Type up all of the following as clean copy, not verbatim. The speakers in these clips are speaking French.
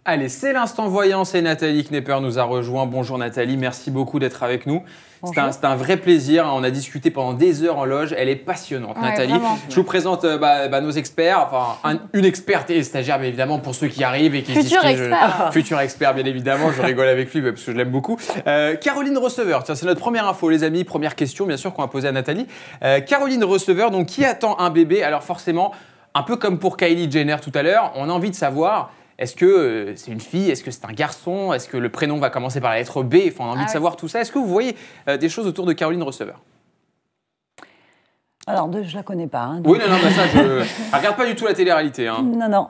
Allez, c'est l'instant voyance et Nathalie Knepper nous a rejoint. Bonjour Nathalie, merci beaucoup d'être avec nous. C'était un vrai plaisir. On a discuté pendant des heures en loge. Elle est passionnante, Nathalie. Vraiment. Je vous présente nos experts. Enfin, une experte et stagiaire, bien évidemment, pour ceux qui arrivent et qui Futur expert. Futur expert, bien évidemment. Je rigole avec lui parce que je l'aime beaucoup. Caroline Receveur, tiens, c'est notre première info, les amis. Première question, bien sûr, qu'on va poser à Nathalie. Caroline Receveur, donc, qui attend un bébé? Alors, forcément, un peu comme pour Kylie Jenner tout à l'heure, on a envie de savoir. Est-ce que c'est une fille? Est-ce que c'est un garçon? Est-ce que le prénom va commencer par la lettre B? Enfin, on a envie de savoir tout ça. Est-ce que vous voyez des choses autour de Caroline Receveur? Alors, je ne la connais pas. Hein, oui, non, ça, je ne regarde pas du tout la télé-réalité. Hein. Non.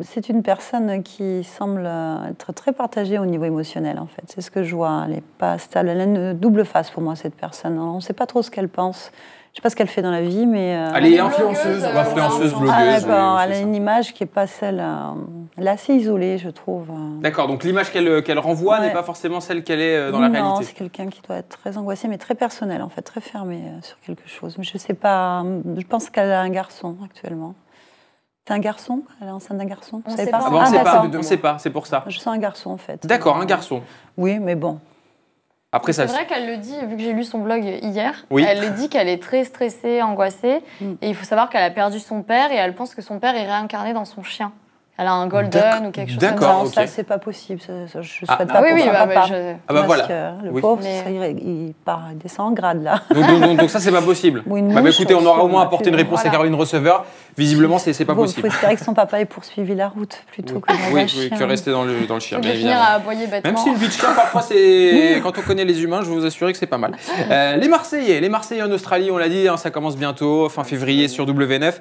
C'est une personne qui semble être très partagée au niveau émotionnel, en fait. C'est ce que je vois. Elle n'est pas stable. Elle a une double face pour moi, cette personne. On ne sait pas trop ce qu'elle pense. Je ne sais pas ce qu'elle fait dans la vie, mais... Elle est influenceuse, blogueuse. Elle a une image qui n'est pas celle... elle est assez isolée, je trouve. D'accord, donc l'image qu'elle renvoie n'est pas forcément celle qu'elle est dans la réalité. Non, c'est quelqu'un qui doit être très angoissé, mais très personnel, en fait, très fermé sur quelque chose. Mais je ne sais pas... Je pense qu'elle a un garçon, actuellement. C'est un garçon? Elle est enceinte d'un garçon? On ne sait pas. On ne sait pas, c'est pour ça. Je sens un garçon, en fait. D'accord, un garçon. Oui, mais bon... Après, c'est vrai qu'elle le dit, vu que j'ai lu son blog hier, oui. Elle le dit qu'elle est très stressée, angoissée, et il faut savoir qu'elle a perdu son père et elle pense que son père est réincarné dans son chien. Elle a un golden ou quelque chose comme ça. Non, ça, c'est pas possible. Je souhaite pas pour son papa. Voilà. Le pauvre, il descend en grade, là. Donc ça, c'est pas possible. Écoutez, on aura au moins apporté une réponse à Caroline Receveur. Visiblement, c'est pas possible. Il faut espérer que son papa ait poursuivi la route plutôt que dans un chien. Oui, que rester dans le chien, bien évidemment. Finir à aboyer bêtement. Même si une vie de chien, parfois, c'est... Quand on connaît les humains, je vais vous assurer que c'est pas mal. Les Marseillais en Australie, on l'a dit, ça commence bientôt, fin février sur W9.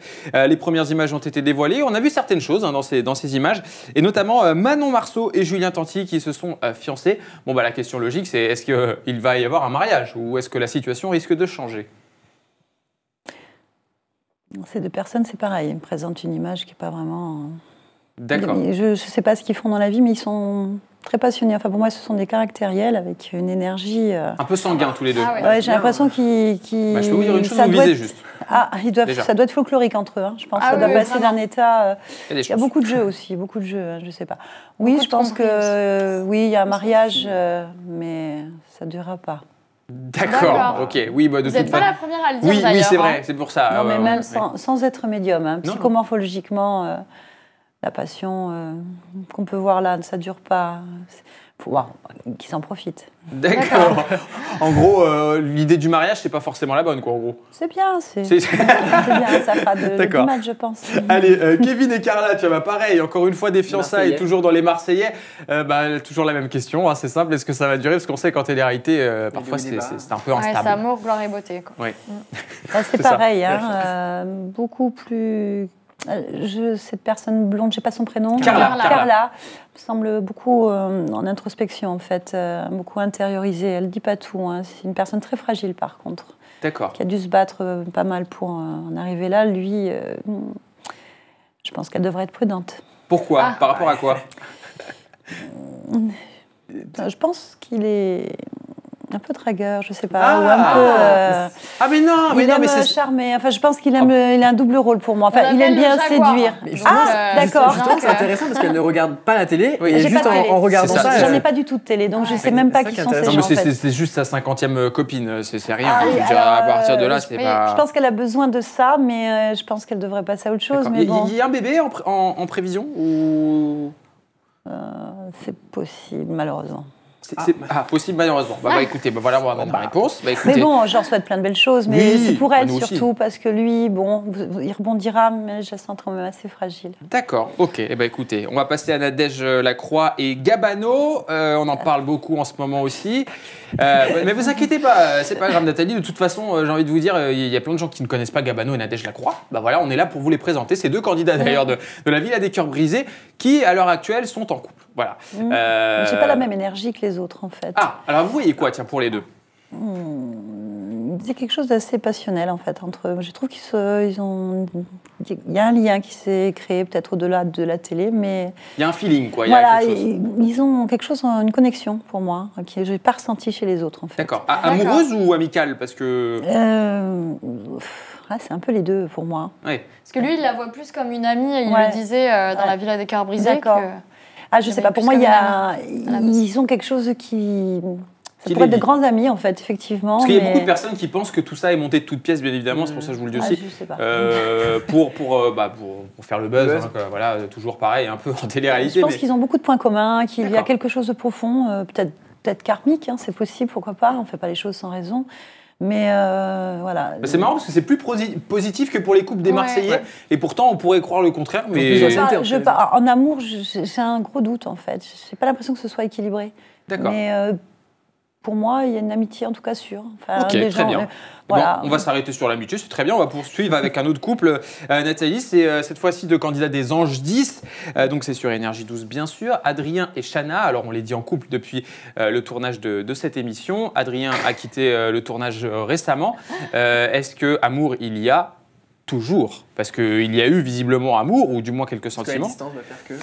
Les premières images ont été dévoilées. On a vu certaines choses dans ces images, et notamment Manon Marceau et Julien Tanti qui se sont fiancés. Bon, la question logique, c'est est-ce qu'il va y avoir un mariage ou est-ce que la situation risque de changer? Ces deux personnes, c'est pareil. Ils me présentent une image qui n'est pas vraiment... D'accord. Je ne sais pas ce qu'ils font dans la vie, mais ils sont très passionnés. Enfin, pour moi, ce sont des caractériels avec une énergie... Un peu sanguin, tous les deux. Ouais, j'ai l'impression qu'ils... je peux vous dire une chose, vous visez juste. Ça doit être folklorique entre eux. Hein. Je pense que ça doit passer d'un état... Il y a beaucoup de jeux aussi, je ne sais pas. Oui, je pense que... Oui, il y a un mariage, mais ça ne durera pas. D'accord, ok. Oui, de toute façon. Vous n'êtes pas la première à le dire, d'ailleurs. Oui, c'est vrai, c'est pour ça. Non, mais même sans être médium, psychomorphologiquement, la passion qu'on peut voir là, ça ne dure pas. Faut voir qui s'en profite. D'accord. En gros, l'idée du mariage, c'est pas forcément la bonne, quoi, en gros. C'est bien, c'est bien, ça fera de l'image, je pense. Allez, Kevin et Carla, tu vois, pareil, encore une fois des fiançailles, toujours dans les Marseillais. Toujours la même question, c'est simple, est-ce que ça va durer? Parce qu'on sait qu'en télé-réalité, parfois c'est un peu instable. C'est amour, gloire et beauté, quoi. Oui. C'est pareil, beaucoup plus... cette personne blonde, je ne sais pas son prénom. Carla me semble beaucoup en introspection, en fait, beaucoup intériorisée. Elle ne dit pas tout. C'est une personne très fragile, par contre. D'accord. Qui a dû se battre pas mal pour en arriver là. Lui, je pense qu'elle devrait être prudente. Pourquoi? Par rapport à quoi? Je pense qu'il est... un peu dragueur, je sais pas, ou un peu... mais non, c'est charmer. Enfin, je pense qu'il aime, il a un double rôle pour moi. Enfin, il aime bien séduire. D'accord. Justement, c'est intéressant parce qu'elle ne regarde pas la télé. Oui, et juste en regardant ça, j'en ai pas du tout de télé, donc je sais même pas qui sont ces gens. C'est juste sa 50e copine, c'est rien. À partir de là, c'est pas... Je pense qu'elle a besoin de ça, mais je pense qu'elle devrait passer à autre chose. Il y a un bébé en prévision ou... C'est possible, malheureusement. Possible malheureusement. Écoutez, voilà, on va donner la réponse. Mais bon, j'en souhaite plein de belles choses, mais c'est pour elle surtout, parce que lui, il rebondira, mais je la sens quand même assez fragile. D'accord, ok. Écoutez, on va passer à Nadège Lacroix et Gabano. On en parle beaucoup en ce moment aussi. Mais vous inquiétez pas, c'est pas grave Nathalie. De toute façon, j'ai envie de vous dire, il y a plein de gens qui ne connaissent pas Gabano et Nadège Lacroix. Voilà, on est là pour vous les présenter. Ces deux candidats d'ailleurs de la Villa des Cœurs Brisés qui, à l'heure actuelle, sont en couple. Voilà. J'ai pas la même énergie que les autres, en fait. Alors vous voyez quoi, tiens, pour les deux? C'est quelque chose d'assez passionnel, en fait, entre eux. Je trouve il y a un lien qui s'est créé, peut-être au-delà de la télé, mais... Il y a un feeling, quoi. Voilà, ils ont quelque chose, une connexion, pour moi, que je n'ai pas ressentie chez les autres, en fait. D'accord. Amoureuse ou amicale? Parce que... c'est un peu les deux pour moi. Oui. Parce que lui, il la voit plus comme une amie, et il le disait dans la Villa des Cœurs Brisés. D'accord. Je sais pas, pour moi, ils ont quelque chose qui... Ça pourrait être de grands amis, en fait, effectivement. Parce qu'il y a beaucoup de personnes qui pensent que tout ça est monté de toutes pièces, bien évidemment, c'est pour ça que je vous le dis aussi. Je sais pas. Pour faire le buzz, hein, voilà, toujours pareil, un peu en télé-réalité. Je pense qu'ils ont beaucoup de points communs, qu'il y a quelque chose de profond, peut-être karmique, hein, c'est possible, pourquoi pas, on ne fait pas les choses sans raison. Mais voilà. C'est marrant parce que c'est plus positif que pour les couples des Marseillais, et pourtant on pourrait croire le contraire. Mais en amour, j'ai un gros doute, en fait. Je n'ai pas l'impression que ce soit équilibré. D'accord. Mais pour moi, il y a une amitié en tout cas sûre. Ok, très bien. Voilà. Bon, on va s'arrêter sur l'amitié, c'est très bien. On va poursuivre avec un autre couple. Nathalie, c'est cette fois-ci deux candidats des Anges 10. Donc c'est sur Énergie 12, bien sûr. Adrien et Chana. Alors on les dit en couple depuis le tournage de cette émission. Adrien a quitté le tournage récemment. Est-ce que amour il y a toujours? Parce qu'il y a eu visiblement amour, ou du moins quelques sentiments.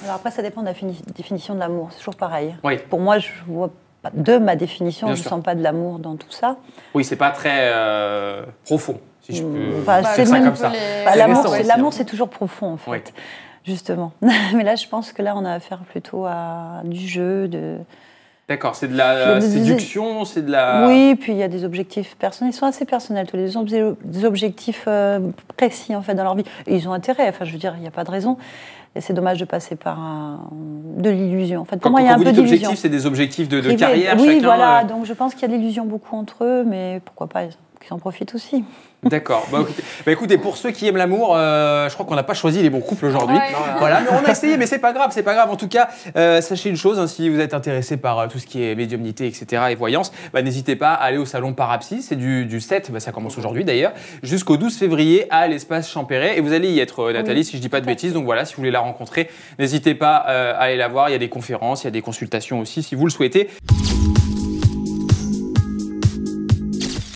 Alors après, ça dépend de la définition de l'amour. C'est toujours pareil. Oui. Pour moi, je vois... De ma définition, je ne sens pas de l'amour dans tout ça. Oui, c'est pas très profond, si je peux dire ça comme ça. L'amour, c'est toujours profond, en fait, justement. Mais là, je pense que là, on a affaire plutôt à du jeu, D'accord, c'est de la séduction, c'est de la... Oui, puis il y a des objectifs personnels, ils sont assez personnels, tous les des objectifs précis, en fait, dans leur vie. Et ils ont intérêt, enfin, je veux dire, il n'y a pas de raison. Et c'est dommage de passer par de l'illusion. En fait, pour moi, il y a un peu d'illusion. Objectifs, c'est des objectifs de carrière, oui, chacun... voilà, donc je pense qu'il y a de l'illusion beaucoup entre eux, mais pourquoi pas, qu'ils en profitent aussi. D'accord. Écoutez, pour ceux qui aiment l'amour, je crois qu'on n'a pas choisi les bons couples aujourd'hui. Voilà, mais on a essayé, mais c'est pas grave, c'est pas grave. En tout cas, sachez une chose, hein, si vous êtes intéressé par tout ce qui est médiumnité, etc. et voyance, n'hésitez pas à aller au salon Parapsy. C'est du 7, ça commence aujourd'hui d'ailleurs, jusqu'au 12 février à l'espace Champéret. Et vous allez y être, Nathalie, si je dis pas de bêtises. Donc voilà, si vous voulez la rencontrer, n'hésitez pas à aller la voir. Il y a des conférences, il y a des consultations aussi, si vous le souhaitez.